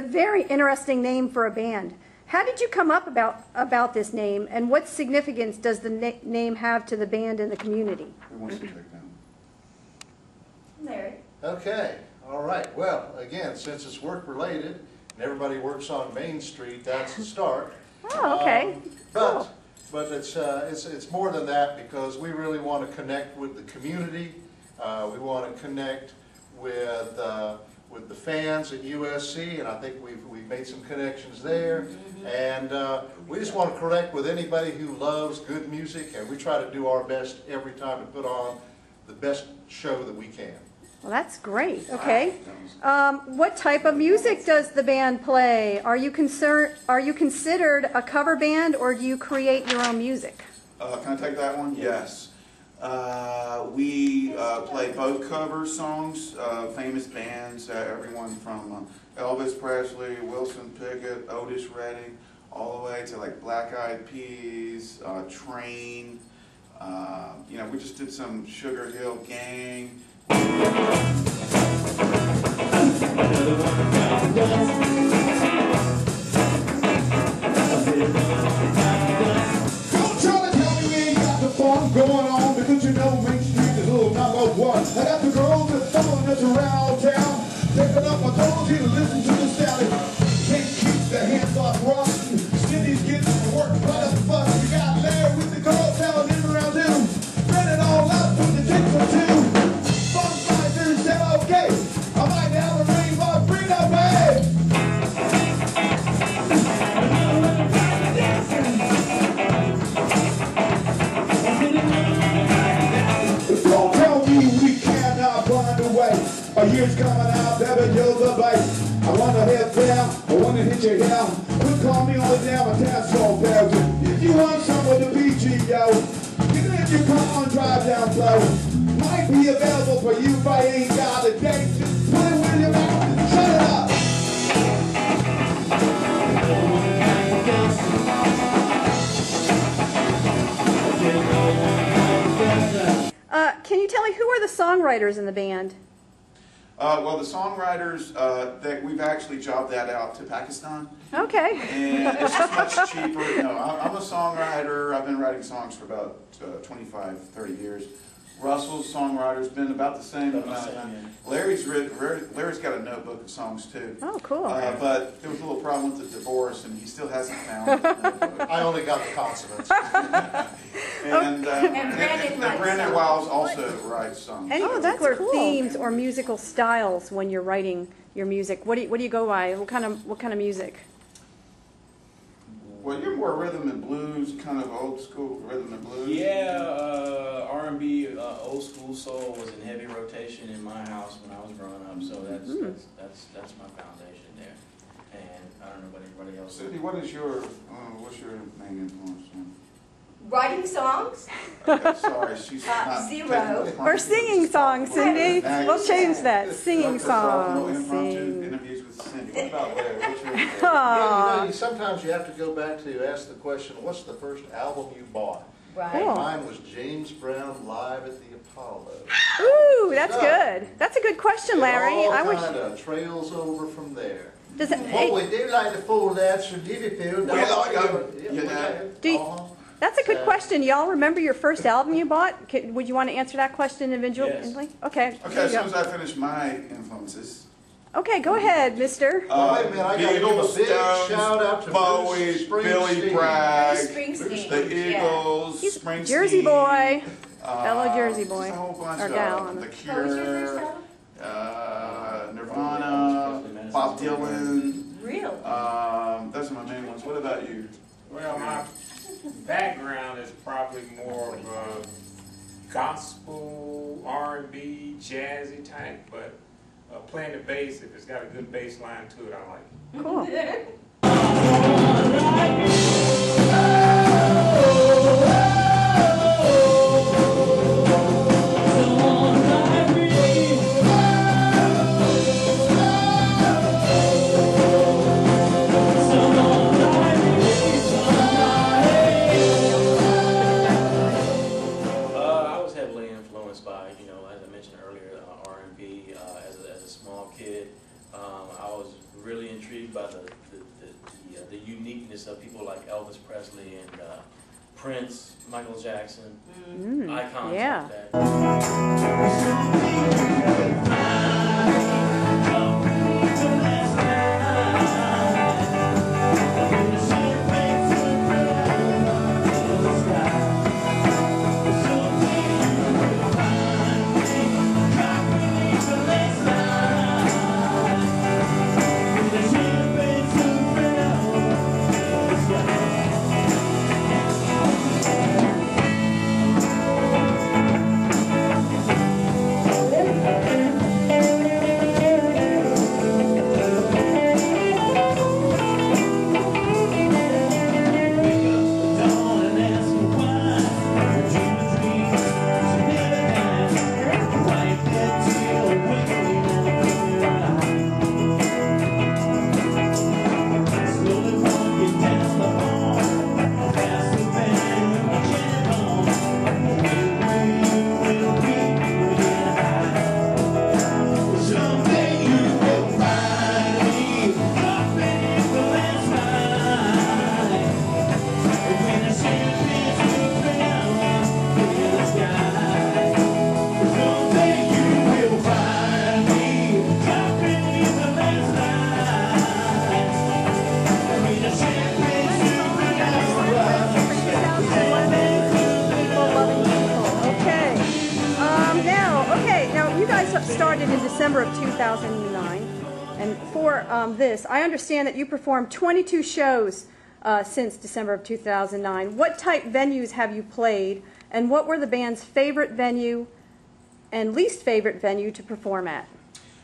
very interesting name for a band. How did you come up about this name, and what significance does the name have to the band and the community? Who wants to take that? Larry. Okay, all right. Well, again, since it's work-related, and everybody works on Main Street, that's the start. Oh, okay. But it's more than that, because we really want to connect with the community. We want to connect with the fans at USC, and I think we've made some connections there. And we just want to connect with anybody who loves good music, and we try to do our best every time to put on the best show that we can. Well, that's great. Okay. What type of music does the band play? Are you considered a cover band, or do you create your own music? Can I take that one? Yes. We play both cover songs, famous bands, everyone from Elvis Presley, Wilson Pickett, Otis Redding, all the way to like Black Eyed Peas, Train. You know, we just did some Sugar Hill Gang. Going on, because you know Main Street is little #1. I got the girls that's following us around town, picking up my toes here to listen to the sound. Can't keep their hands off rocking. Cindy's getting to work, right up the bus. We got Larry with the girls down in around two. Spread it all out, put the chicks for two. Bonfires said okay. I might have the rain, but bring up babe. A year's coming out, baby, you're the bass. I wanna head down, I wanna hit your hair. Put call me on the down, my dance so bad. If you want some with the PGO, you can hit your car and drive down slow. Might be available for you if I ain't got a date. Just put it with your mouth and shut it up. Can you tell me, who are the songwriters in the band? Well, the songwriters, that we've actually jobbed that out to Pakistan. Okay. And it's just much cheaper. No, I'm a songwriter. I've been writing songs for about 25, 30 years. Russell's songwriter's been about the same amount of time. Larry's got a notebook of songs too. Oh, cool. But there was a little problem with the divorce, and he still hasn't found the notebook. I only got the consonants. And Brandon Wiles also writes songs. Any particular themes or musical styles when you're writing your music? What do you go by? What kind of music? Well, you're more rhythm and blues, kind of old school rhythm and blues. Yeah, R&B, old school soul was in heavy rotation in my house when I was growing up. So that's my foundation there. And I don't know what anybody else. Cindy, what's your main influence? Writing songs? Okay, sorry, she's not zero. Or singing songs, Cindy. We'll change that. Singing songs. Interviews with Cindy. What about Larry? What's your favorite? Yeah, you know, sometimes you have to go back to ask the question, what's the first album you bought? Right. Cool. Mine was James Brown Live at the Apollo. Ooh, that's good. That's a good question, Larry. It I all wish. kind of trails over from there. Does it, What we do like to fold that certificate. That's a good question. Y'all remember your first album you bought? Would you want to answer that question individually? Yes. Okay. Okay, as soon as I finish my influences. Okay, go ahead, mister. Wait a minute, I got to give a big shout out to Bowie, Bruce Billy Springsteen. Bragg, Springsteen, the Eagles, He's Springsteen, Jersey boy. Fellow Jersey boy. Just a whole bunch Or of gal. The What was your first Cure, album? Nirvana, Bob Dylan. Really? Those are my main ones. What about you? Well, my background is probably more of a gospel, R&B, jazzy type, but playing the bass, if it's got a good bass line to it, I like it. Cool. I was heavily influenced by, you know, as I mentioned earlier, R&B. As a small kid, I was really intrigued by Michael Jackson, Mm, icons yeah. like that. Now you guys started in December of 2009, and for this, I understand that you performed 22 shows since December of 2009. What type venues have you played, and what were the band's favorite venue and least favorite venue to perform at?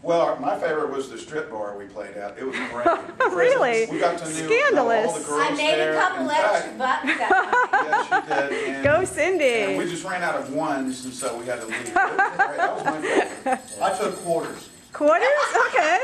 Well, my favorite was the strip bar we played at. It was great. Really? We got to know Scandalous. all the girls I made there. a couple In extra fact, bucks that night. yes, you did. And, Go Cindy! and we just ran out of ones, and so we had to leave. That was my favorite. I took quarters. Quarters? Okay.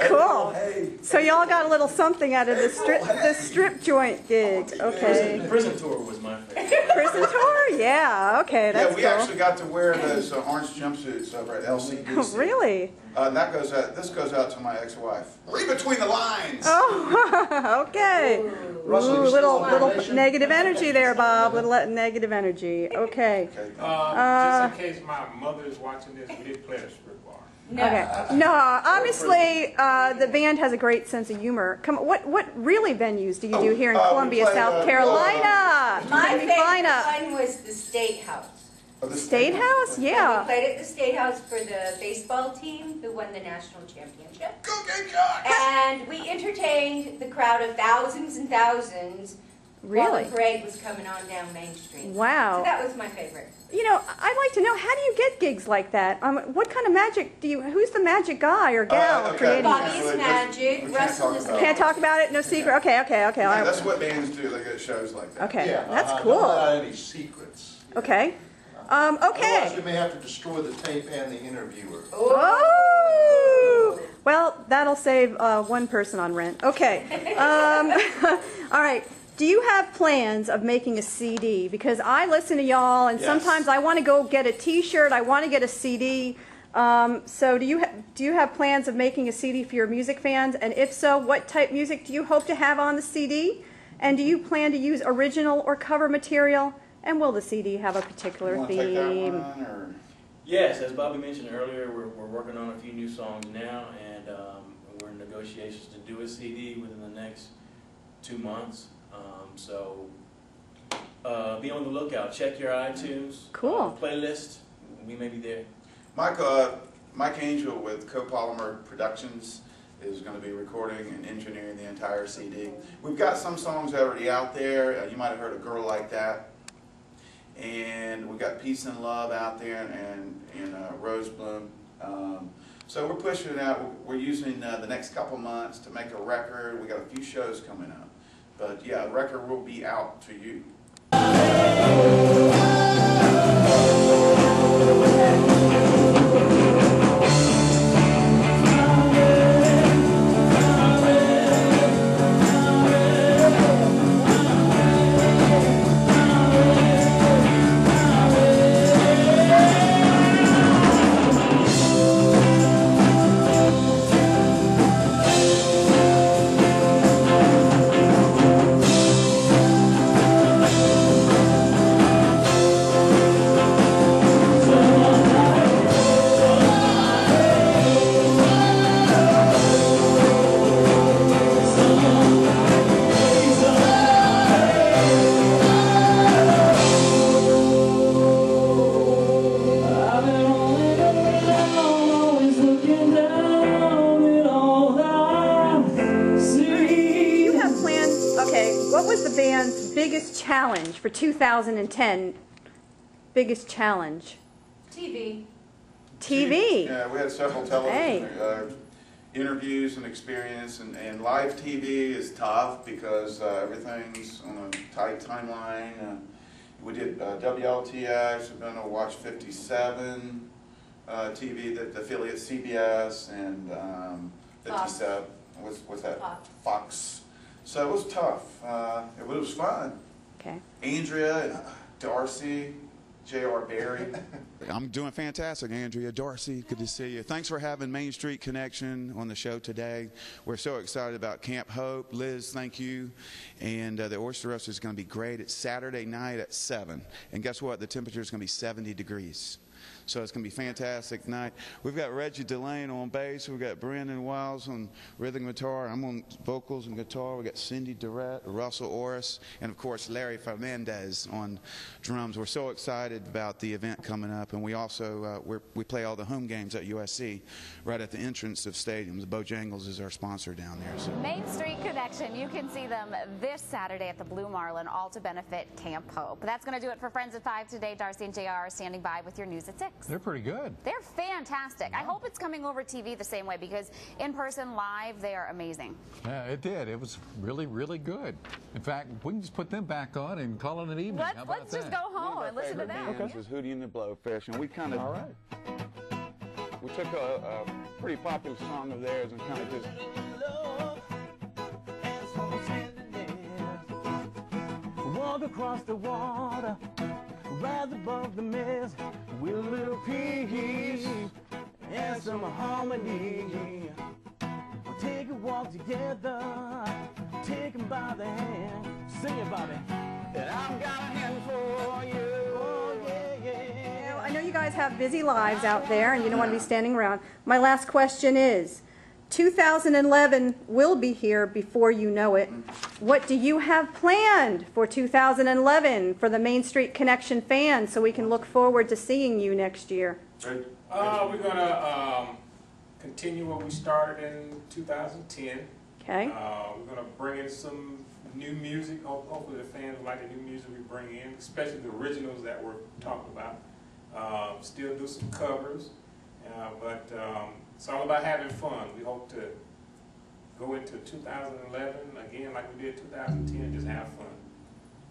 Cool. Hey, So y'all got a little something out of the strip joint gig. Okay. Prison tour was my favorite. Prison tour? Yeah. Okay, that's yeah, we cool. actually got to wear those orange jumpsuits over at LCDC. Really? That goes out. This goes out to my ex-wife. Read between the lines. Oh, okay. Russell, Ooh, you still little on vacation? negative energy there, Bob. Little negative energy. Okay. Okay. Just in case my mother is watching this, we did play at a strip bar. No. Okay. No, obviously the band has a great sense of humor. Come, what really venues do you do here in we Columbia, play, South Carolina? My Give me fine up. favorite one was the State House. The State House? We Yeah. played at the State House for the baseball team who won the national championship. Go Gamecocks! And we entertained the crowd of thousands and thousands while Really? the parade was coming on down Main Street. Wow. So that was my favorite. You know, I'd like to know, how do you get gigs like that? What kind of magic do you, who's the magic guy or gal Okay. creating Bobby this? is We magic, can't Russell talk is about it. Can't talk about it? No secret? Okay. Yeah, that's what bands do. They get shows like that. Okay, Yeah, that's Don't cool. let any secrets. Okay. Otherwise, Okay. you may have to destroy the tape and the interviewer. Oh! Well, that'll save one person on rent. Okay. All right. Do you have plans of making a CD? Because I listen to y'all, and Yes. sometimes I want to go get a T-shirt. I want to get a CD. So do you have plans of making a CD for your music fans? And if so, what type music do you hope to have on the CD? And do you plan to use original or cover material? And will the CD have a particular You want to take that theme? one, or? Yes, as Bobby mentioned earlier, we're working on a few new songs now, and we're in negotiations to do a CD within the next 2 months. So be on the lookout. Check your iTunes Cool. playlist. We may be there. Mike Angel with Copolymer Productions is going to be recording and engineering the entire CD. We've got some songs already out there. You might have heard A Girl Like That. And we got Peace and Love out there, and Rose Bloom. So we're pushing it out. We're using the next couple months to make a record. We got a few shows coming up. But yeah, the record will be out to you. challenge for 2010? Biggest challenge? TV. TV. Yeah, we had several television interviews and experience, and live TV is tough because everything's on a tight timeline. We did WLTX, we're going to watch 57 TV, the affiliate CBS, and 57, what's that? Fox. So it was tough. It was fun. Okay. Andrea and Darcy, J.R. Barry. I'm doing fantastic, Andrea. Darcy, good to see you. Thanks for having Main Street Connection on the show today. We're so excited about Camp Hope. Liz, thank you. And the Oyster Roast is going to be great. It's Saturday night at 7. And guess what? The temperature is going to be 70 degrees. So it's going to be a fantastic night. We've got Reggie Delane on bass. We've got Brandon Wiles on rhythm guitar. I'm on vocals and guitar. We've got Cindy Durrett, Russell Orris, and of course Larry Fernandez on drums. We're so excited about the event coming up, and we also we play all the home games at USC right at the entrance of stadiums. Bojangles is our sponsor down there. So. Main Street Connection, you can see them this Saturday at the Blue Marlin, all to benefit Camp Hope. That's going to do it for Friends at 5 today. Darcy and JR are standing by with your news at 6. They're pretty good. They're fantastic. I hope it's coming over TV the same way, because in person, live, they are amazing. Yeah, it did. It was really, really good. In fact, we can just put them back on and call it an evening. How about Let's just go home and listen to them. This is Hootie and the Blowfish, and we kind of we took a pretty popular song of theirs and kind of just walk across the water, rise above the mist, with a little peace and some harmony. We'll take a walk together, take 'em by the hand, sing it, Bobby. And I've got a hand for you. Oh, yeah. I know you guys have busy lives out there and you don't want to be standing around. My last question is, 2011 will be here before you know it. What do you have planned for 2011 for the Main Street Connection fans, so we can look forward to seeing you next year? We're going to continue what we started in 2010. Okay. We're going to bring in some new music. Hopefully the fans will like the new music we bring in, especially the originals that we're talking about. Still do some covers, but it's all about having fun. We hope to go into 2011 again like we did 2010, just have fun.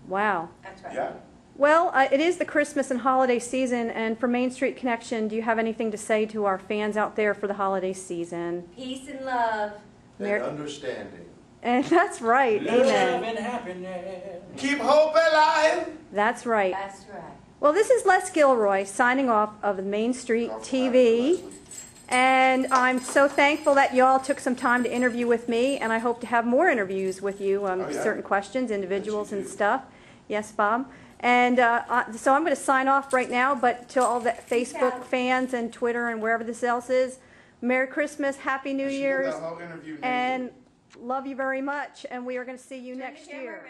Wow. That's right. Yeah. Well, it is the Christmas and holiday season, and for Main Street Connection, do you have anything to say to our fans out there for the holiday season? Peace and love. And understanding. And that's right. Love Amen. and happiness. Keep hope alive. That's right. That's right. Well, this is Les Gilroy signing off of Main Street TV. And I'm so thankful that y'all took some time to interview with me, and I hope to have more interviews with you on certain questions, individuals and stuff. Yes, Bob. And so I'm going to sign off right now, but to all the Facebook fans and Twitter and wherever this else is, Merry Christmas, Happy New Year's, and love you very much, and we are going to see you next year.